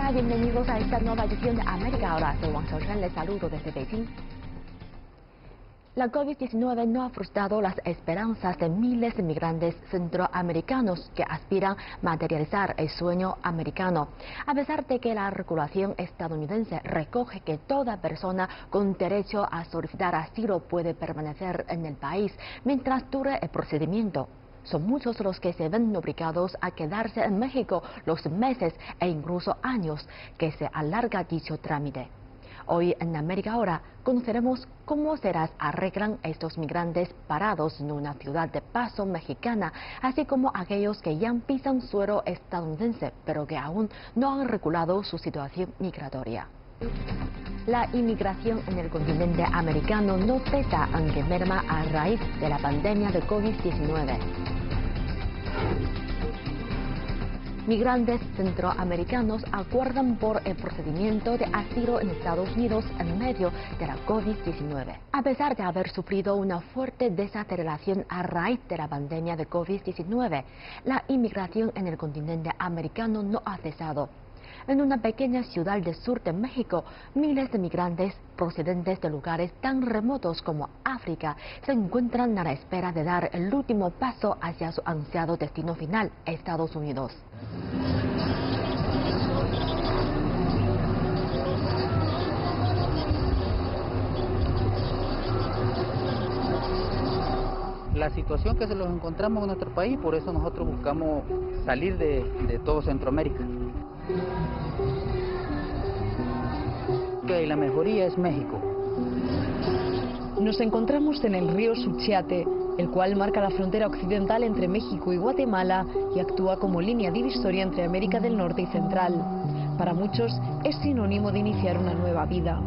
Hola, bienvenidos a esta nueva edición de América Ahora. Soy Wang Xiaoshan, les saludo desde Beijing. La COVID-19 no ha frustrado las esperanzas de miles de migrantes centroamericanos que aspiran materializar el sueño americano. A pesar de que la regulación estadounidense recoge que toda persona con derecho a solicitar asilo puede permanecer en el país mientras dure el procedimiento, son muchos los que se ven obligados a quedarse en México los meses e incluso años que se alarga dicho trámite. Hoy en América Ahora conoceremos cómo se las arreglan estos migrantes parados en una ciudad de paso mexicana, así como aquellos que ya pisan suelo estadounidense, pero que aún no han regulado su situación migratoria. La inmigración en el continente americano no cesa aunque merma a raíz de la pandemia de COVID-19. Migrantes centroamericanos acuerdan por el procedimiento de asilo en Estados Unidos en medio de la COVID-19. A pesar de haber sufrido una fuerte desaceleración a raíz de la pandemia de COVID-19, la inmigración en el continente americano no ha cesado. En una pequeña ciudad del sur de México, miles de migrantes procedentes de lugares tan remotos como África se encuentran a la espera de dar el último paso hacia su ansiado destino final, Estados Unidos. La situación que se los encontramos en nuestro país, por eso nosotros buscamos salir de todo Centroamérica. Y la mejoría es México. Nos encontramos en el río Suchiate, el cual marca la frontera occidental entre México y Guatemala y actúa como línea divisoria entre América del Norte y Central. Para muchos es sinónimo de iniciar una nueva vida.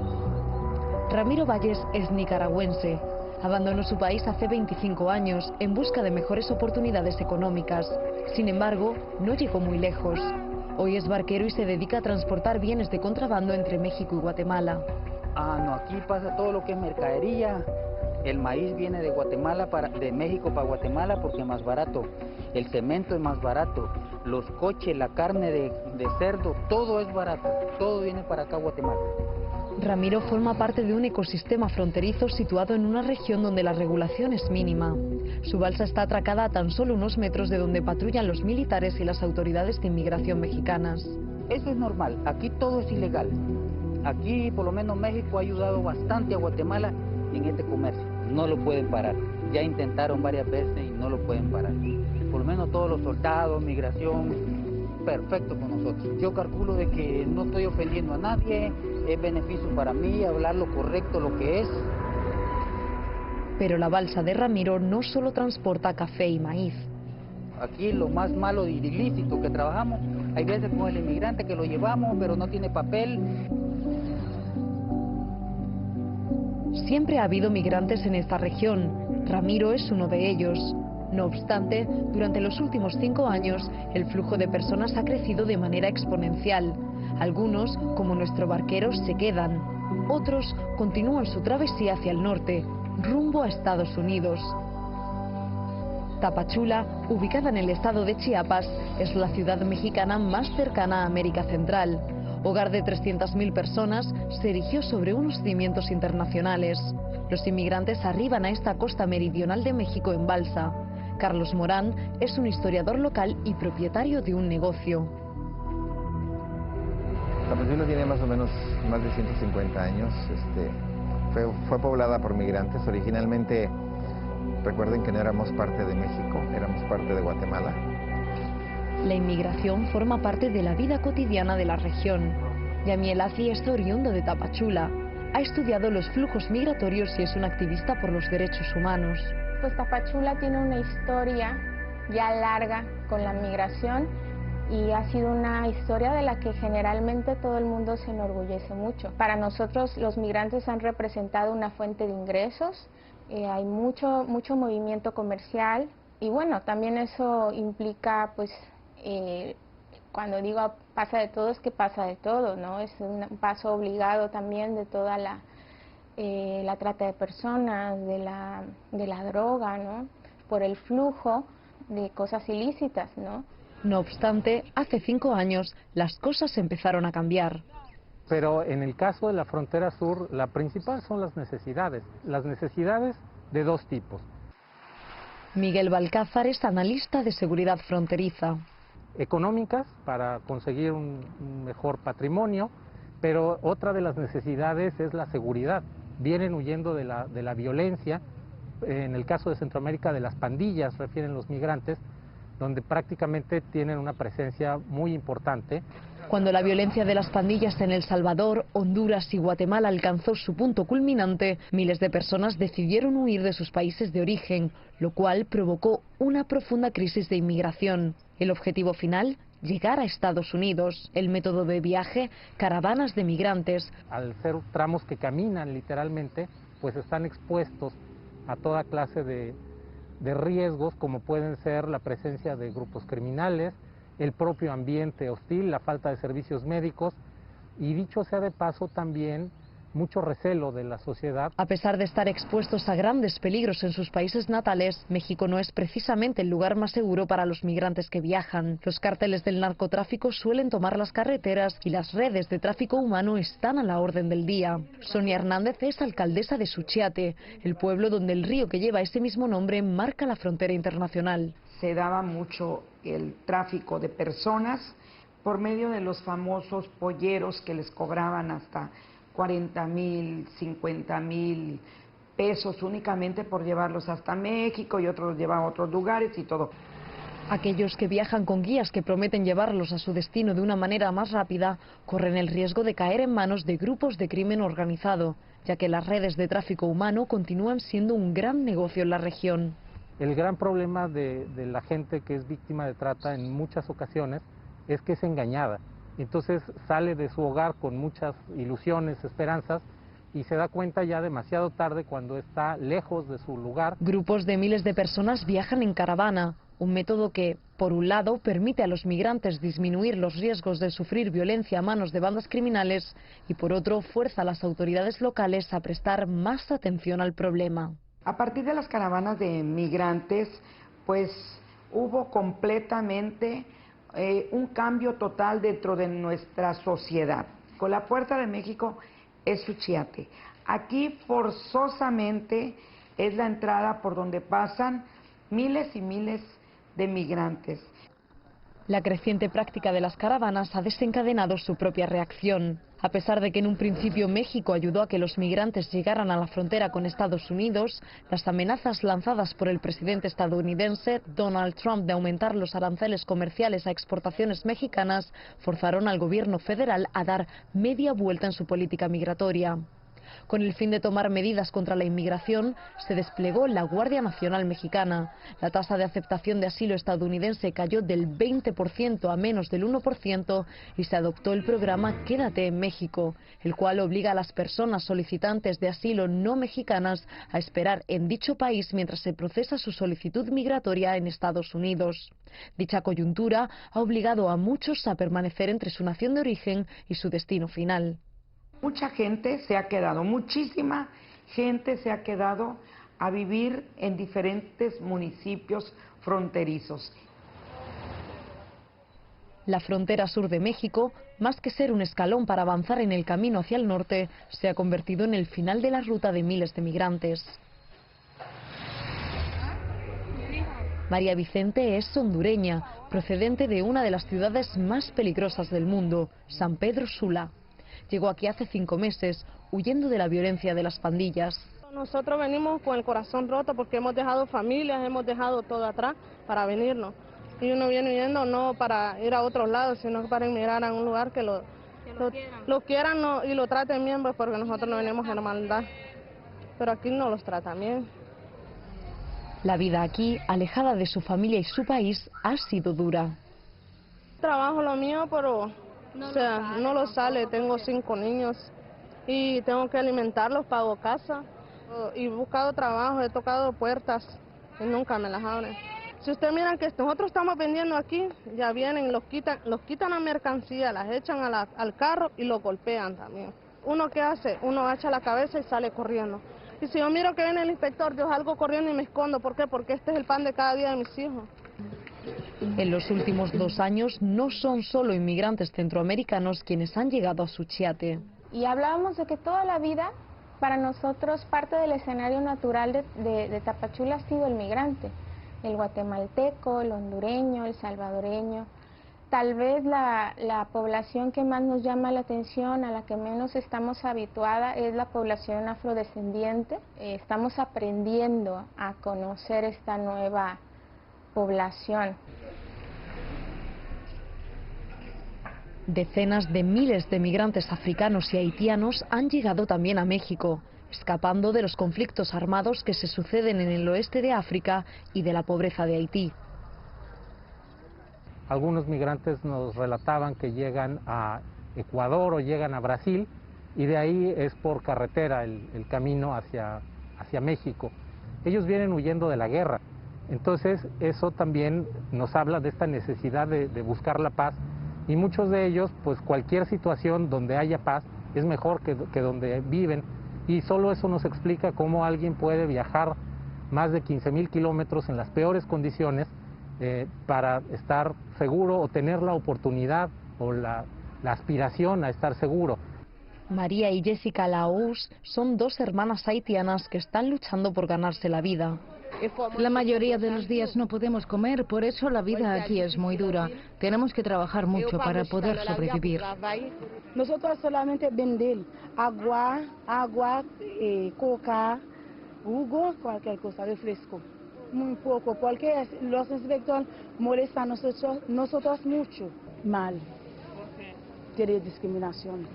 Ramiro Valles es nicaragüense. Abandonó su país hace 25 años en busca de mejores oportunidades económicas. Sin embargo, no llegó muy lejos. Hoy es barquero y se dedica a transportar bienes de contrabando entre México y Guatemala. No, aquí pasa todo lo que es mercadería. El maíz viene de Guatemala de México para Guatemala porque es más barato. El cemento es más barato. Los coches, la carne de cerdo, todo es barato. Todo viene para acá a Guatemala. Ramiro forma parte de un ecosistema fronterizo situado en una región donde la regulación es mínima. Su balsa está atracada a tan solo unos metros de donde patrullan los militares y las autoridades de inmigración mexicanas. Eso es normal, aquí todo es ilegal. Aquí por lo menos México ha ayudado bastante a Guatemala en este comercio. No lo pueden parar. Ya intentaron varias veces y no lo pueden parar. Por lo menos todos los soldados, migración, perfecto con nosotros. Yo calculo de que no estoy ofendiendo a nadie, es beneficio para mí hablar lo correcto, lo que es. Pero la balsa de Ramiro no solo transporta café y maíz. Aquí lo más malo y ilícito que trabajamos, hay veces con el inmigrante que lo llevamos pero no tiene papel. Siempre ha habido migrantes en esta región. Ramiro es uno de ellos. No obstante, durante los últimos 5 años, el flujo de personas ha crecido de manera exponencial. Algunos, como nuestro barquero, se quedan. Otros continúan su travesía hacia el norte, rumbo a Estados Unidos. Tapachula, ubicada en el estado de Chiapas, es la ciudad mexicana más cercana a América Central. Hogar de 300.000 personas, se erigió sobre unos cimientos internacionales. Los inmigrantes arriban a esta costa meridional de México en balsa. Carlos Morán es un historiador local y propietario de un negocio. Tapachula tiene más o menos más de 150 años. Fue poblada por migrantes. Originalmente, recuerden que no éramos parte de México, éramos parte de Guatemala. La inmigración forma parte de la vida cotidiana de la región. Yamiel Azi es oriundo de Tapachula. Ha estudiado los flujos migratorios y es un activista por los derechos humanos. Pues Tapachula tiene una historia ya larga con la migración y ha sido una historia de la que generalmente todo el mundo se enorgullece mucho. Para nosotros los migrantes han representado una fuente de ingresos, hay mucho movimiento comercial y bueno, también eso implica pues cuando digo pasa de todo es que pasa de todo, ¿no? Es un paso obligado también de toda la trata de personas, de la droga, ¿no? Por el flujo de cosas ilícitas, ¿no? No obstante, hace 5 años las cosas empezaron a cambiar. Pero en el caso de la frontera sur, la principal son las necesidades de dos tipos. Miguel Balcázar es analista de seguridad fronteriza. Económicas, para conseguir un mejor patrimonio, pero otra de las necesidades es la seguridad. Vienen huyendo de la violencia, en el caso de Centroamérica de las pandillas, refieren los migrantes, donde prácticamente tienen una presencia muy importante. Cuando la violencia de las pandillas en El Salvador, Honduras y Guatemala alcanzó su punto culminante, miles de personas decidieron huir de sus países de origen, lo cual provocó una profunda crisis de inmigración. El objetivo final, llegar a Estados Unidos. El método de viaje, caravanas de migrantes. Al ser tramos que caminan literalmente, pues están expuestos a toda clase de riesgos, como pueden ser la presencia de grupos criminales, el propio ambiente hostil, la falta de servicios médicos y, dicho sea de paso, también mucho recelo de la sociedad. A pesar de estar expuestos a grandes peligros en sus países natales, México no es precisamente el lugar más seguro para los migrantes que viajan. Los cárteles del narcotráfico suelen tomar las carreteras y las redes de tráfico humano están a la orden del día. Sonia Hernández es alcaldesa de Suchiate, el pueblo donde el río que lleva ese mismo nombre marca la frontera internacional. Se daba mucho el tráfico de personas por medio de los famosos polleros que les cobraban hasta 40,000, 50,000 pesos únicamente por llevarlos hasta México, y otros los llevaban a otros lugares y todo. Aquellos que viajan con guías que prometen llevarlos a su destino de una manera más rápida corren el riesgo de caer en manos de grupos de crimen organizado, ya que las redes de tráfico humano continúan siendo un gran negocio en la región. El gran problema de la gente que es víctima de trata en muchas ocasiones es que es engañada. Entonces sale de su hogar con muchas ilusiones, esperanzas, y se da cuenta ya demasiado tarde cuando está lejos de su lugar. Grupos de miles de personas viajan en caravana, un método que, por un lado, permite a los migrantes disminuir los riesgos de sufrir violencia a manos de bandas criminales y, por otro, fuerza a las autoridades locales a prestar más atención al problema. A partir de las caravanas de migrantes, pues hubo completamente un cambio total dentro de nuestra sociedad. Con la Puerta de México es Suchiate. Aquí forzosamente es la entrada por donde pasan miles y miles de migrantes. La creciente práctica de las caravanas ha desencadenado su propia reacción. A pesar de que en un principio México ayudó a que los migrantes llegaran a la frontera con Estados Unidos, las amenazas lanzadas por el presidente estadounidense Donald Trump de aumentar los aranceles comerciales a exportaciones mexicanas forzaron al gobierno federal a dar media vuelta en su política migratoria. Con el fin de tomar medidas contra la inmigración, se desplegó la Guardia Nacional Mexicana. La tasa de aceptación de asilo estadounidense cayó del 20% a menos del 1% y se adoptó el programa Quédate en México, el cual obliga a las personas solicitantes de asilo no mexicanas a esperar en dicho país mientras se procesa su solicitud migratoria en Estados Unidos. Dicha coyuntura ha obligado a muchos a permanecer entre su nación de origen y su destino final. Mucha gente se ha quedado, muchísima gente se ha quedado a vivir en diferentes municipios fronterizos. La frontera sur de México, más que ser un escalón para avanzar en el camino hacia el norte, se ha convertido en el final de la ruta de miles de migrantes. María Vicente es hondureña, procedente de una de las ciudades más peligrosas del mundo, San Pedro Sula. Llegó aquí hace 5 meses, huyendo de la violencia de las pandillas. Nosotros venimos con el corazón roto porque hemos dejado familias, hemos dejado todo atrás para venirnos. Y uno viene huyendo no para ir a otros lados, sino para emigrar a un lugar que lo quieran y lo traten bien, pues porque nosotros no venimos en maldad. Pero aquí no los tratan bien. La vida aquí, alejada de su familia y su país, ha sido dura. Trabajo lo mío, pero no lo sale. Tengo 5 niños y tengo que alimentarlos, pago casa. Y he buscado trabajo, he tocado puertas y nunca me las abren. Si ustedes miran que nosotros estamos vendiendo aquí, ya vienen, los quitan la mercancía, las echan al carro y los golpean también. ¿Uno qué hace? Uno agacha la cabeza y sale corriendo. Y si yo miro que viene el inspector, yo salgo corriendo y me escondo. ¿Por qué? Porque este es el pan de cada día de mis hijos. En los últimos 2 años no son solo inmigrantes centroamericanos quienes han llegado a Suchiate. Y hablábamos de que toda la vida, para nosotros, parte del escenario natural de Tapachula ha sido el migrante, el guatemalteco, el hondureño, el salvadoreño. Tal vez la población que más nos llama la atención, a la que menos estamos habituada, es la población afrodescendiente. Estamos aprendiendo a conocer esta nueva población. Decenas de miles de migrantes africanos y haitianos han llegado también a México, escapando de los conflictos armados que se suceden en el oeste de África y de la pobreza de Haití. Algunos migrantes nos relataban que llegan a Ecuador o llegan a Brasil y de ahí es por carretera el camino hacia México. Ellos vienen huyendo de la guerra, entonces eso también nos habla de esta necesidad de buscar la paz y muchos de ellos, pues cualquier situación donde haya paz es mejor que donde viven y solo eso nos explica cómo alguien puede viajar más de 15,000 kilómetros en las peores condiciones para estar seguro o tener la oportunidad o la aspiración a estar seguro. María y Jessica Laous son 2 hermanas haitianas que están luchando por ganarse la vida. La mayoría de los días no podemos comer, por eso la vida aquí es muy dura. Tenemos que trabajar mucho para poder sobrevivir. Nosotros solamente vendemos agua, coca, jugo, cualquier cosa, refresco. Muy poco, porque los inspectores molestan a nosotros mucho. Mal. Tiene discriminación.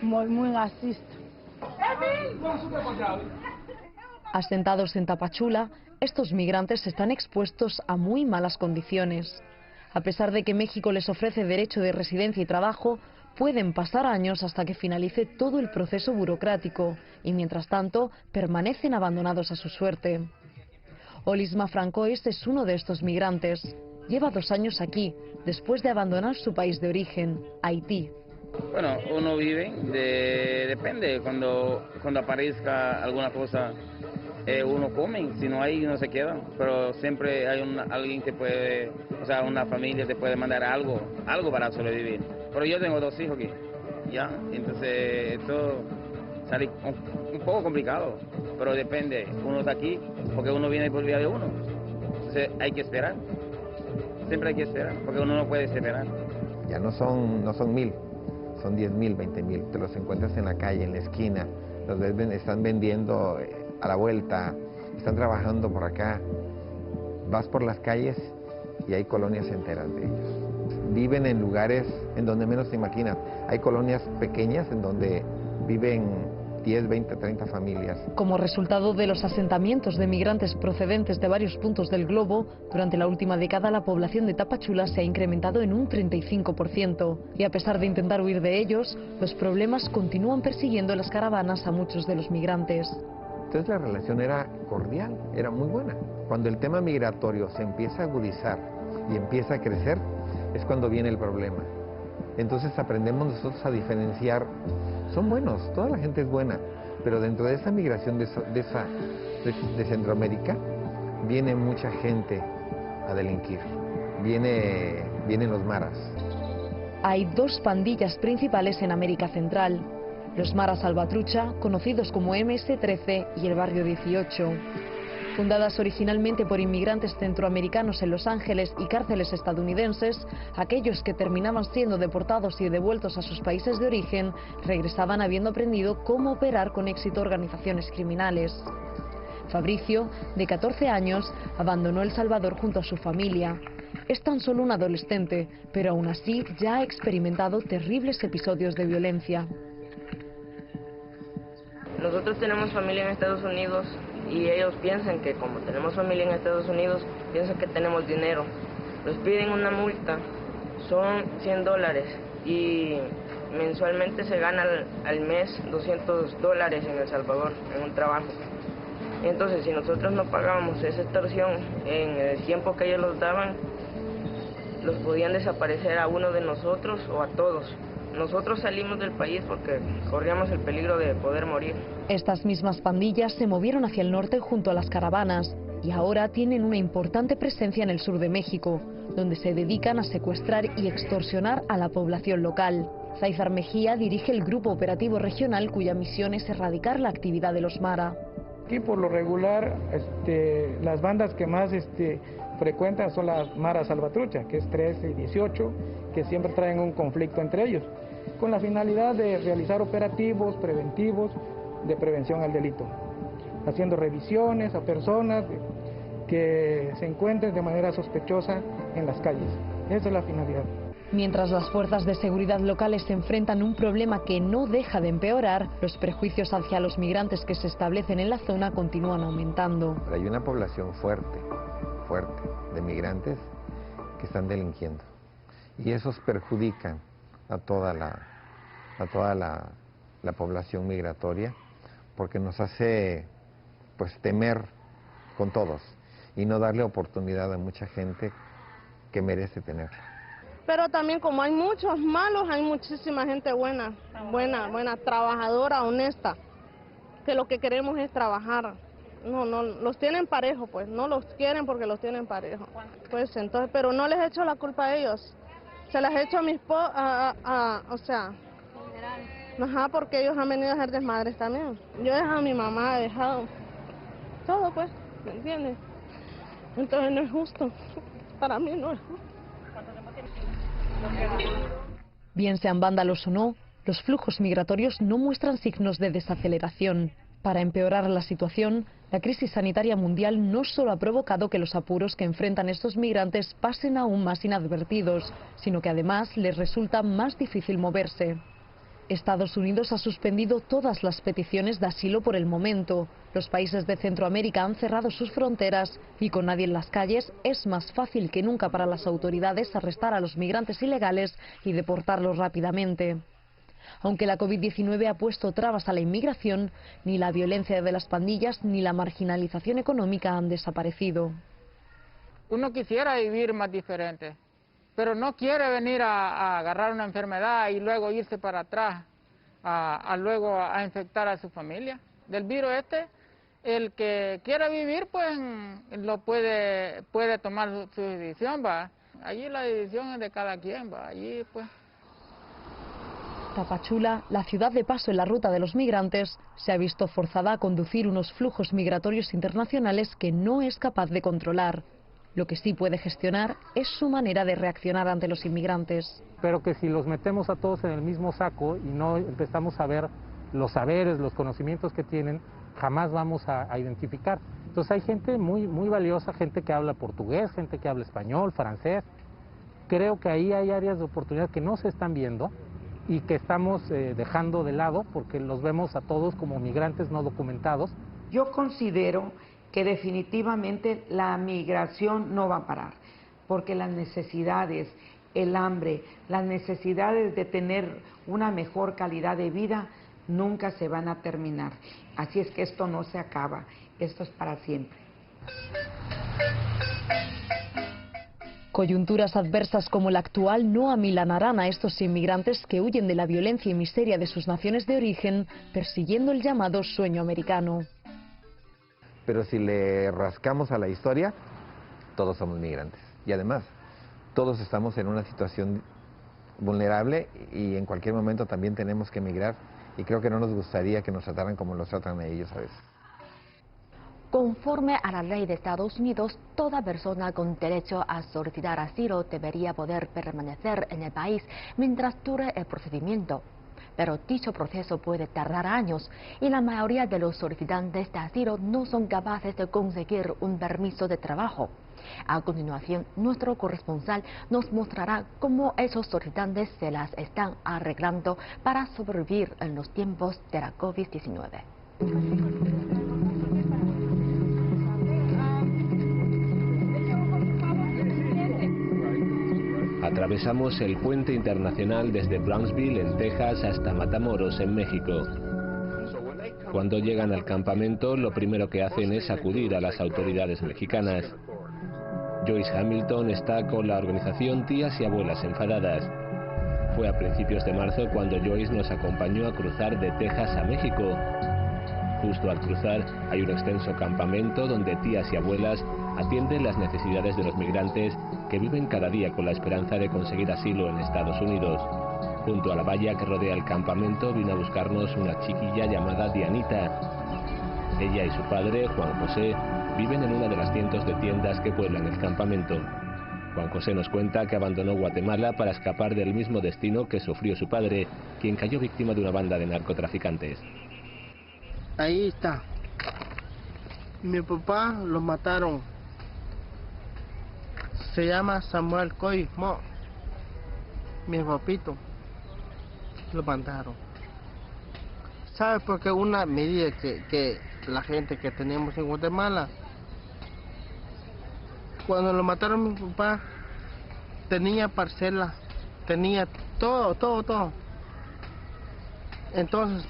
Muy racista. Asentados en Tapachula, estos migrantes están expuestos a muy malas condiciones. A pesar de que México les ofrece derecho de residencia y trabajo, pueden pasar años hasta que finalice todo el proceso burocrático y, mientras tanto, permanecen abandonados a su suerte. Olisma Francois es uno de estos migrantes. Lleva 2 años aquí, después de abandonar su país de origen, Haití. Bueno, uno vive, depende, cuando aparezca alguna cosa, uno come, si no hay, uno se queda, pero siempre hay alguien que puede, o sea, una familia te puede mandar algo para sobrevivir. Pero yo tengo 2 hijos aquí, ya, entonces esto sale un poco complicado, pero depende, uno está aquí porque uno viene por vía de uno, entonces hay que esperar, siempre hay que esperar, porque uno no puede esperar. Ya no son 1,000. Son 10,000, 20,000, te los encuentras en la calle, en la esquina, los están vendiendo a la vuelta, están trabajando por acá, vas por las calles y hay colonias enteras de ellos. Viven en lugares en donde menos te imaginas, hay colonias pequeñas en donde viven 10, 20, 30 familias. Como resultado de los asentamientos de migrantes procedentes de varios puntos del globo, durante la última década la población de Tapachula se ha incrementado en un 35%. Y a pesar de intentar huir de ellos, los problemas continúan persiguiendo las caravanas a muchos de los migrantes. Entonces la relación era cordial, era muy buena. Cuando el tema migratorio se empieza a agudizar y empieza a crecer, es cuando viene el problema. Entonces aprendemos nosotros a diferenciar. Son buenos, toda la gente es buena, pero dentro de esa migración de Centroamérica viene mucha gente a delinquir, vienen los maras. Hay 2 pandillas principales en América Central, los maras Salvatrucha, conocidos como MS-13, y el Barrio 18. Fundadas originalmente por inmigrantes centroamericanos en Los Ángeles y cárceles estadounidenses, aquellos que terminaban siendo deportados y devueltos a sus países de origen regresaban habiendo aprendido cómo operar con éxito organizaciones criminales. Fabricio, de 14 años, abandonó El Salvador junto a su familia. Es tan solo un adolescente, pero aún así ya ha experimentado terribles episodios de violencia. Nosotros tenemos familia en Estados Unidos y ellos piensan que como tenemos familia en Estados Unidos, piensan que tenemos dinero. Nos piden una multa, son $100 y mensualmente se gana al mes $200 en El Salvador, en un trabajo. Entonces, si nosotros no pagábamos esa extorsión en el tiempo que ellos nos daban, los podían desaparecer a uno de nosotros o a todos. Nosotros salimos del país porque corríamos el peligro de poder morir. Estas mismas pandillas se movieron hacia el norte junto a las caravanas y ahora tienen una importante presencia en el sur de México, donde se dedican a secuestrar y extorsionar a la población local. Zaizar Mejía dirige el Grupo Operativo Regional, cuya misión es erradicar la actividad de los Mara. Aquí por lo regular las bandas que más frecuentan son las Mara Salvatrucha, que es 13 y 18, que siempre traen un conflicto entre ellos, con la finalidad de realizar operativos preventivos de prevención al delito, haciendo revisiones a personas que se encuentren de manera sospechosa en las calles. Esa es la finalidad. Mientras las fuerzas de seguridad locales se enfrentan a un problema que no deja de empeorar, los prejuicios hacia los migrantes que se establecen en la zona continúan aumentando. Hay una población fuerte de migrantes que están delinquiendo y esos perjudican a toda la población migratoria, porque nos hace pues temer con todos y no darle oportunidad a mucha gente que merece tenerla. Pero también como hay muchos malos, hay muchísima gente buena, trabajadora, honesta, que lo que queremos es trabajar. No, los tienen parejo, pues, no los quieren porque los tienen parejo. Pues entonces, pero no les echo la culpa a ellos, se las echo a mis porque ellos han venido a ser desmadres también. Yo he dejado a mi mamá, he dejado todo, pues, ¿me entiendes? Entonces no es justo, para mí no es justo. Bien sean vándalos o no, los flujos migratorios no muestran signos de desaceleración. Para empeorar la situación, la crisis sanitaria mundial no solo ha provocado que los apuros que enfrentan estos migrantes pasen aún más inadvertidos, sino que además les resulta más difícil moverse. Estados Unidos ha suspendido todas las peticiones de asilo por el momento. Los países de Centroamérica han cerrado sus fronteras y con nadie en las calles es más fácil que nunca para las autoridades arrestar a los migrantes ilegales y deportarlos rápidamente. Aunque la COVID-19 ha puesto trabas a la inmigración, ni la violencia de las pandillas ni la marginalización económica han desaparecido. Uno quisiera vivir más diferente, pero no quiere venir a agarrar una enfermedad y luego irse para atrás, luego a infectar a su familia. Del virus el que quiera vivir, pues lo puede tomar su decisión, va. Allí la decisión es de cada quien, va. Allí, pues. Tapachula, la ciudad de paso en la ruta de los migrantes, se ha visto forzada a conducir unos flujos migratorios internacionales que no es capaz de controlar. Lo que sí puede gestionar es su manera de reaccionar ante los inmigrantes. Pero que si los metemos a todos en el mismo saco y no empezamos a ver los saberes, los conocimientos que tienen, jamás vamos a identificar. Entonces hay gente muy valiosa, gente que habla portugués, gente que habla español, francés. Creo que ahí hay áreas de oportunidad que no se están viendo y que estamos dejando de lado porque los vemos a todos como migrantes no documentados. Yo considero que definitivamente la migración no va a parar, porque las necesidades, el hambre, las necesidades de tener una mejor calidad de vida nunca se van a terminar. Así es que esto no se acaba, esto es para siempre. Coyunturas adversas como la actual no amilanarán a estos inmigrantes que huyen de la violencia y miseria de sus naciones de origen, persiguiendo el llamado sueño americano. Pero si le rascamos a la historia, todos somos migrantes. Y además, todos estamos en una situación vulnerable y en cualquier momento también tenemos que emigrar. Y creo que no nos gustaría que nos trataran como los tratan a ellos a veces. Conforme a la ley de Estados Unidos, toda persona con derecho a solicitar asilo debería poder permanecer en el país mientras dure el procedimiento. Pero dicho proceso puede tardar años y la mayoría de los solicitantes de asilo no son capaces de conseguir un permiso de trabajo. A continuación, nuestro corresponsal nos mostrará cómo esos solicitantes se las están arreglando para sobrevivir en los tiempos de la COVID-19. Atravesamos el puente internacional desde Brownsville, en Texas, hasta Matamoros, en México. Cuando llegan al campamento, lo primero que hacen es acudir a las autoridades mexicanas. Joyce Hamilton está con la organización Tías y Abuelas Enfadadas. Fue a principios de marzo cuando Joyce nos acompañó a cruzar de Texas a México. Justo al cruzar hay un extenso campamento donde tías y abuelas atienden las necesidades de los migrantes que viven cada día con la esperanza de conseguir asilo en Estados Unidos. Junto a la valla que rodea el campamento vino a buscarnos una chiquilla llamada Dianita. Ella y su padre, Juan José, viven en una de las cientos de tiendas que pueblan el campamento. Juan José nos cuenta que abandonó Guatemala para escapar del mismo destino que sufrió su padre, quien cayó víctima de una banda de narcotraficantes. Ahí está. Mi papá lo mataron. Se llama Samuel Coy Mo. Mi papito lo mataron. ¿Sabe por qué una medida que la gente que tenemos en Guatemala? Cuando lo mataron mi papá, tenía parcela, tenía todo. Entonces,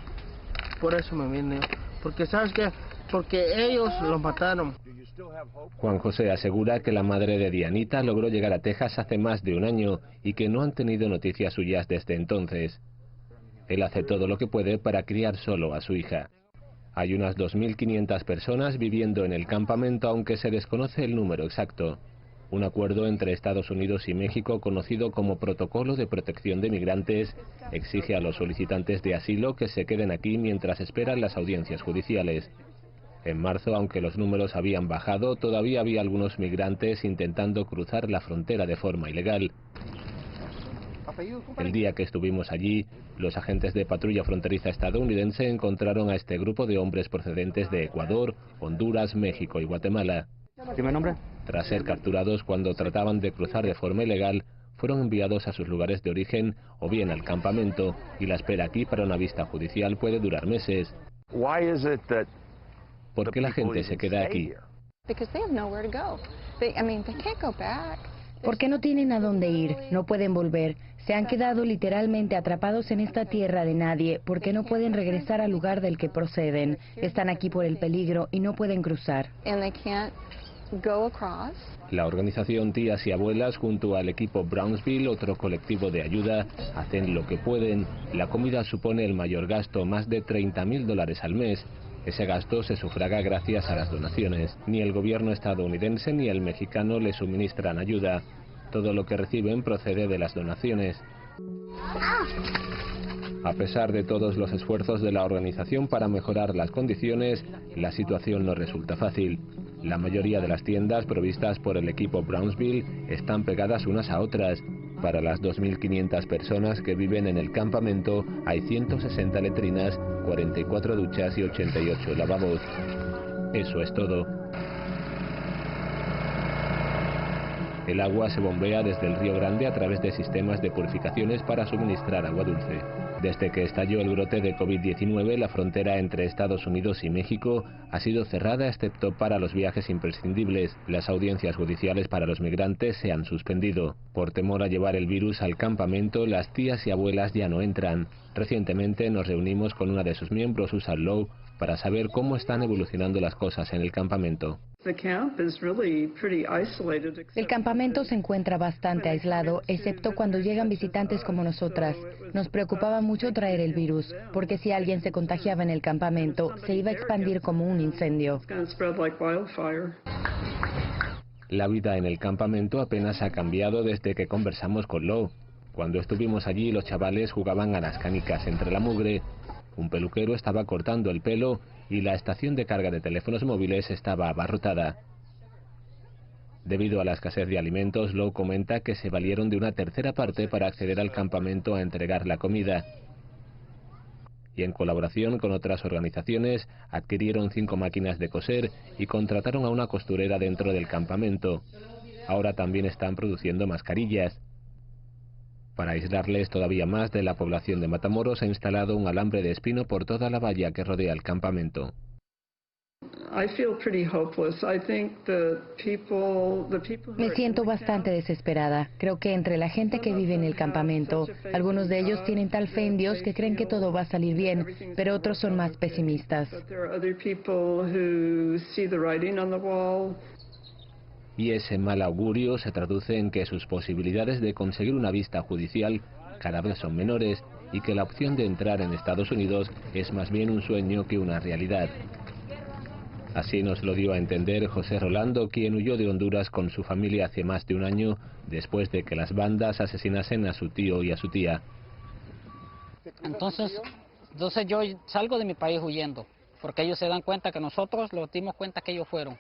por eso me vine. Porque, ¿sabes qué? Porque ellos lo mataron. Juan José asegura que la madre de Dianita logró llegar a Texas hace más de un año y que no han tenido noticias suyas desde entonces. Él hace todo lo que puede para criar solo a su hija. Hay unas 2.500 personas viviendo en el campamento, aunque se desconoce el número exacto. Un acuerdo entre Estados Unidos y México, conocido como Protocolo de Protección de Migrantes, exige a los solicitantes de asilo que se queden aquí mientras esperan las audiencias judiciales. En marzo, aunque los números habían bajado, todavía había algunos migrantes intentando cruzar la frontera de forma ilegal. El día que estuvimos allí, los agentes de patrulla fronteriza estadounidense encontraron a este grupo de hombres procedentes de Ecuador, Honduras, México y Guatemala. ¿Primer nombre? Tras ser capturados cuando trataban de cruzar de forma ilegal, fueron enviados a sus lugares de origen o bien al campamento, y la espera aquí para una vista judicial puede durar meses. ¿Por qué la gente se queda aquí? Porque no tienen a dónde ir, no pueden volver. Se han quedado literalmente atrapados en esta tierra de nadie porque no pueden regresar al lugar del que proceden. Están aquí por el peligro y no pueden cruzar. La organización Tías y Abuelas junto al equipo Brownsville, otro colectivo de ayuda, hacen lo que pueden. La comida supone el mayor gasto, más de $30.000 al mes. Ese gasto se sufraga gracias a las donaciones. Ni el gobierno estadounidense ni el mexicano le suministran ayuda. Todo lo que reciben procede de las donaciones. A pesar de todos los esfuerzos de la organización para mejorar las condiciones, la situación no resulta fácil. La mayoría de las tiendas provistas por el equipo Brownsville están pegadas unas a otras. Para las 2.500 personas que viven en el campamento hay 160 letrinas, 44 duchas y 88 lavabos. Eso es todo. El agua se bombea desde el Río Grande a través de sistemas de purificaciones para suministrar agua dulce. Desde que estalló el brote de COVID-19, la frontera entre Estados Unidos y México ha sido cerrada excepto para los viajes imprescindibles. Las audiencias judiciales para los migrantes se han suspendido. Por temor a llevar el virus al campamento, las tías y abuelas ya no entran. Recientemente nos reunimos con una de sus miembros, Susan Lowe, para saber cómo están evolucionando las cosas en el campamento. El campamento se encuentra bastante aislado, excepto cuando llegan visitantes como nosotras. Nos preocupaba mucho traer el virus, porque si alguien se contagiaba en el campamento, se iba a expandir como un incendio. La vida en el campamento apenas ha cambiado desde que conversamos con Lowe. Cuando estuvimos allí, los chavales jugaban a las canicas entre la mugre. Un peluquero estaba cortando el pelo y la estación de carga de teléfonos móviles estaba abarrotada. Debido a la escasez de alimentos, Lowe comenta que se valieron de una tercera parte para acceder al campamento a entregar la comida. Y en colaboración con otras organizaciones, adquirieron 5 máquinas de coser y contrataron a una costurera dentro del campamento. Ahora también están produciendo mascarillas. Para aislarles todavía más de la población de Matamoros, ha instalado un alambre de espino por toda la valla que rodea el campamento. Me siento bastante desesperada. Creo que entre la gente que vive en el campamento, algunos de ellos tienen tal fe en Dios que creen que todo va a salir bien, pero otros son más pesimistas. Y ese mal augurio se traduce en que sus posibilidades de conseguir una vista judicial cada vez son menores y que la opción de entrar en Estados Unidos es más bien un sueño que una realidad. Así nos lo dio a entender José Rolando, quien huyó de Honduras con su familia hace más de un año, después de que las bandas asesinasen a su tío y a su tía. Entonces yo salgo de mi país huyendo, porque ellos se dan cuenta que nosotros los dimos cuenta que ellos fueron.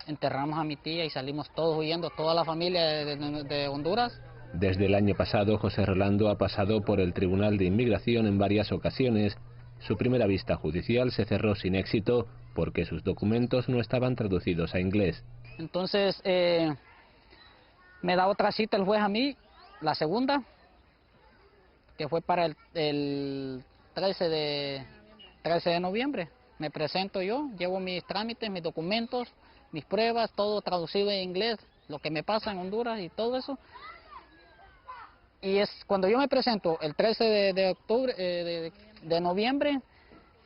Enterramos a mi tía y salimos todos huyendo, toda la familia de Honduras. Desde el año pasado, José Rolando ha pasado por el Tribunal de Inmigración en varias ocasiones. Su primera vista judicial se cerró sin éxito porque sus documentos no estaban traducidos a inglés. Entonces me da otra cita el juez a mí, la segunda, que fue para el 13 de noviembre. Me presento yo, llevo mis trámites, mis documentos, mis pruebas, todo traducido en inglés, lo que me pasa en Honduras y todo eso. Y es cuando yo me presento el 13 de noviembre,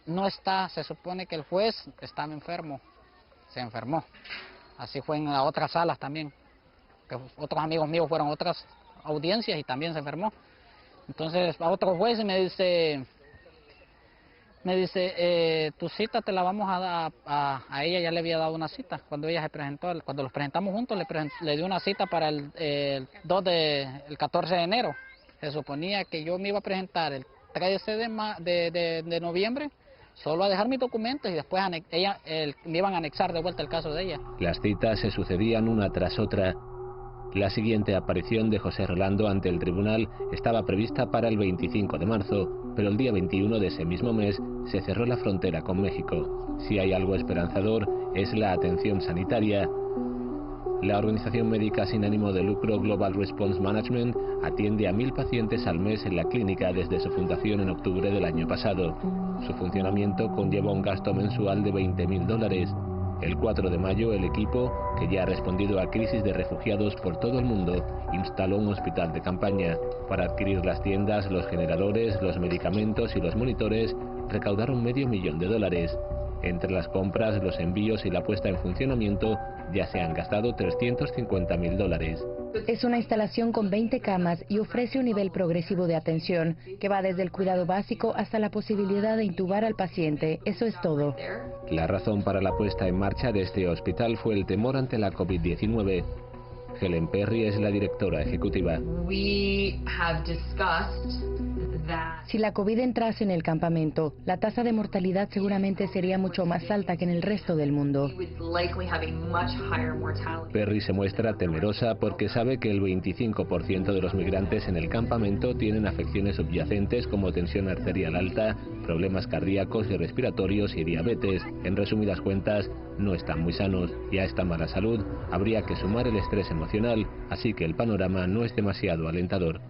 no está, se supone que el juez estaba enfermo, se enfermó. Así fue en las otras salas también, que otros amigos míos fueron a otras audiencias y también se enfermó. Entonces a otro juez me dice, tu cita te la vamos a dar a ella, ya le había dado una cita. Cuando ella se presentó, cuando los presentamos juntos, le di una cita para el 14 de enero. Se suponía que yo me iba a presentar el 13 de noviembre, solo a dejar mis documentos y después me iban a anexar de vuelta el caso de ella. Las citas se sucedían una tras otra. La siguiente aparición de José Rolando ante el tribunal estaba prevista para el 25 de marzo, pero el día 21 de ese mismo mes se cerró la frontera con México. Si hay algo esperanzador es la atención sanitaria. La organización médica sin ánimo de lucro Global Response Management atiende a 1000 pacientes al mes en la clínica desde su fundación en octubre del año pasado. Su funcionamiento conlleva un gasto mensual de $20.000. El 4 de mayo, el equipo, que ya ha respondido a crisis de refugiados por todo el mundo, instaló un hospital de campaña. Para adquirir las tiendas, los generadores, los medicamentos y los monitores, recaudaron $500,000. Entre las compras, los envíos y la puesta en funcionamiento, ya se han gastado $350.000. Es una instalación con 20 camas y ofrece un nivel progresivo de atención, que va desde el cuidado básico hasta la posibilidad de intubar al paciente. Eso es todo. La razón para la puesta en marcha de este hospital fue el temor ante la COVID-19. Helen Perry es la directora ejecutiva. Si la COVID entrase en el campamento, la tasa de mortalidad seguramente sería mucho más alta que en el resto del mundo. Perry se muestra temerosa porque sabe que el 25% de los migrantes en el campamento tienen afecciones subyacentes como tensión arterial alta, problemas cardíacos y respiratorios y diabetes. En resumidas cuentas, no están muy sanos y a esta mala salud habría que sumar el estrés emocional, así que el panorama no es demasiado alentador.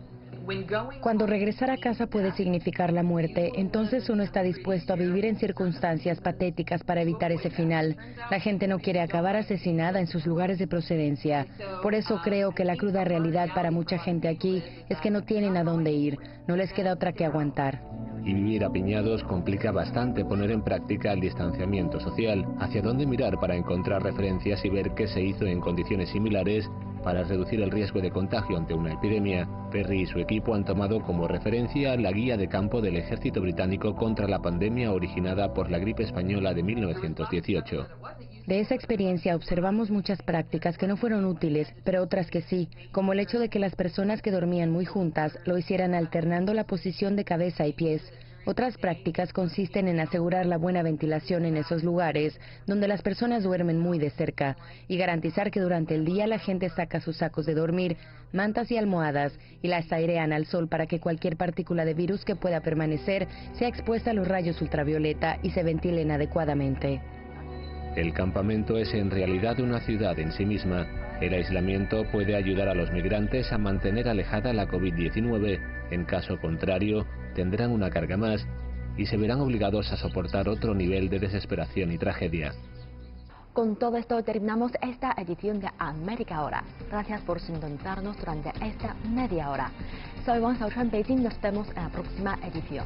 Cuando regresar a casa puede significar la muerte, entonces uno está dispuesto a vivir en circunstancias patéticas para evitar ese final. La gente no quiere acabar asesinada en sus lugares de procedencia. Por eso creo que la cruda realidad para mucha gente aquí es que no tienen a dónde ir, no les queda otra que aguantar. Y vivir apiñados complica bastante poner en práctica el distanciamiento social. ¿Hacia dónde mirar para encontrar referencias y ver qué se hizo en condiciones similares para reducir el riesgo de contagio ante una epidemia? Perry y su equipo han tomado como referencia la guía de campo del ejército británico contra la pandemia originada por la gripe española de 1918. De esa experiencia observamos muchas prácticas que no fueron útiles, pero otras que sí, como el hecho de que las personas que dormían muy juntas lo hicieran alternando la posición de cabeza y pies. Otras prácticas consisten en asegurar la buena ventilación en esos lugares donde las personas duermen muy de cerca y garantizar que durante el día la gente saca sus sacos de dormir, mantas y almohadas y las airean al sol para que cualquier partícula de virus que pueda permanecer sea expuesta a los rayos ultravioleta y se ventilen adecuadamente. El campamento es en realidad una ciudad en sí misma. El aislamiento puede ayudar a los migrantes a mantener alejada la COVID-19. En caso contrario, tendrán una carga más y se verán obligados a soportar otro nivel de desesperación y tragedia. Con todo esto terminamos esta edición de América Ahora. Gracias por sintonizarnos durante esta media hora. Soy Wang Xiaochuan, Beijing. Nos vemos en la próxima edición.